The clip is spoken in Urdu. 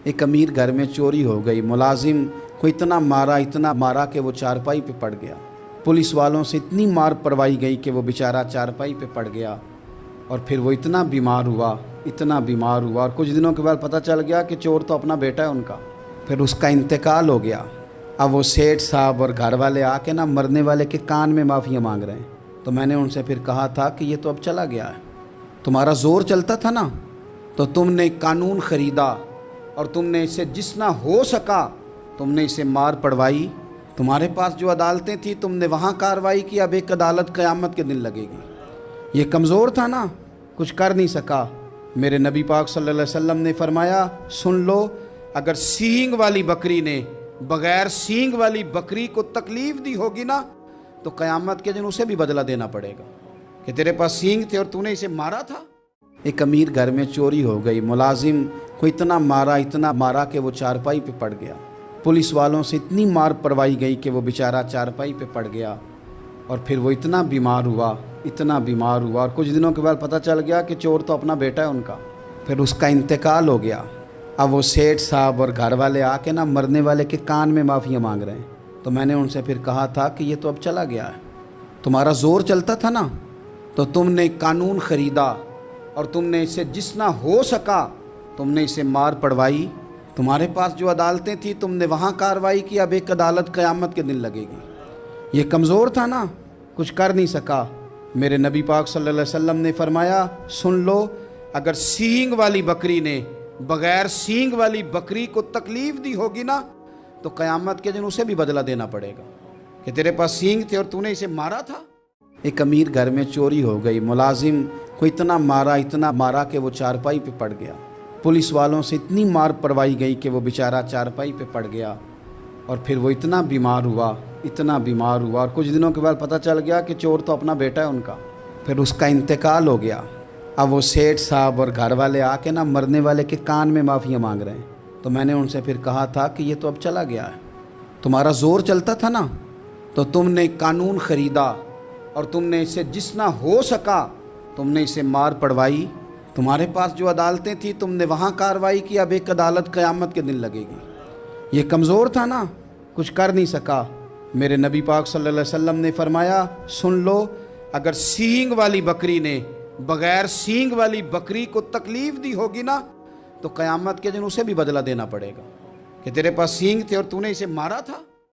ایک امیر گھر میں چوری ہو گئی، ملازم کو اتنا مارا کہ وہ چارپائی پہ پڑ گیا۔ پولیس والوں سے اتنی مار پروائی گئی کہ وہ بیچارہ چارپائی پہ پڑ گیا، اور پھر وہ اتنا بیمار ہوا اور کچھ دنوں کے بعد پتہ چل گیا کہ چور تو اپنا بیٹا ہے ان کا۔ پھر اس کا انتقال ہو گیا۔ اب وہ سیٹھ صاحب اور گھر والے آ کے مرنے والے کے کان میں معافی مانگ رہے ہیں۔ تو میں نے ان سے پھر کہا تھا کہ یہ تو اب چلا گیا ہے، تمہارا زور چلتا تھا نا، تو تم نے قانون خریدا اور تم نے اسے جتنا ہو سکا تم نے اسے مار پڑوائی۔ تمہارے پاس جو عدالتیں تھیں تم نے وہاں کارروائی کی، اب ایک عدالت قیامت کے دن لگے گی۔ یہ کمزور تھا نا، کچھ کر نہیں سکا۔ میرے نبی پاک صلی اللہ علیہ وسلم نے فرمایا، سن لو، اگر سینگ والی بکری نے بغیر سینگ والی بکری کو تکلیف دی ہوگی نا تو قیامت کے دن اسے بھی بدلہ دینا پڑے گا کہ تیرے پاس سینگ تھے اور تو نے اسے مارا تھا۔ ایک امیر گھر میں چوری ہو گئی، ملازم کو اتنا مارا کہ وہ چارپائی پہ پڑ گیا۔ پولیس والوں سے اتنی مار پروائی گئی کہ وہ بیچارہ چارپائی پہ پڑ گیا، اور پھر وہ اتنا بیمار ہوا اور کچھ دنوں کے بعد پتہ چل گیا کہ چور تو اپنا بیٹا ہے ان کا۔ پھر اس کا انتقال ہو گیا۔ اب وہ سیٹھ صاحب اور گھر والے آ کے مرنے والے کے کان میں معافی مانگ رہے ہیں۔ تو میں نے ان سے پھر کہا تھا کہ یہ تو اب چلا گیا ہے، تمہارا زور چلتا تھا نا، تو تم نے قانون خریدا اور تم نے اسے جتنا ہو سکا تم نے اسے مار پڑوائی۔ تمہارے پاس جو عدالتیں تھیں تم نے وہاں کارروائی کی، اب ایک عدالت قیامت کے دن لگے گی۔ یہ کمزور تھا نا، کچھ کر نہیں سکا۔ میرے نبی پاک صلی اللہ علیہ وسلم نے فرمایا، سن لو، اگر سینگ والی بکری نے بغیر سینگ والی بکری کو تکلیف دی ہوگی نا تو قیامت کے دن اسے بھی بدلہ دینا پڑے گا کہ تیرے پاس سینگ تھے اور تو نے اسے مارا تھا۔ ایک امیر گھر میں چوری ہو گئی، ملازم کو اتنا مارا کہ وہ چارپائی پہ پڑ گیا۔ پولیس والوں سے اتنی مار پروائی گئی کہ وہ بیچارہ چارپائی پہ پڑ گیا، اور پھر وہ اتنا بیمار ہوا اور کچھ دنوں کے بعد پتہ چل گیا کہ چور تو اپنا بیٹا ہے ان کا۔ پھر اس کا انتقال ہو گیا۔ اب وہ سیٹھ صاحب اور گھر والے آ کے مرنے والے کے کان میں معافی مانگ رہے ہیں۔ تو میں نے ان سے پھر کہا تھا کہ یہ تو اب چلا گیا ہے، تمہارا زور چلتا تھا نا، تو تم نے قانون خریدا اور تم نے اسے جتنا ہو سکا تم نے اسے مار پڑوائی۔ تمہارے پاس جو عدالتیں تھیں تم نے وہاں کارروائی کی، اب ایک عدالت قیامت کے دن لگے گی۔ یہ کمزور تھا نا، کچھ کر نہیں سکا۔ میرے نبی پاک صلی اللہ علیہ وسلم نے فرمایا، سن لو، اگر سینگ والی بکری نے بغیر سینگ والی بکری کو تکلیف دی ہوگی نا تو قیامت کے دن اسے بھی بدلہ دینا پڑے گا کہ تیرے پاس سینگ تھے اور تو نے اسے مارا تھا۔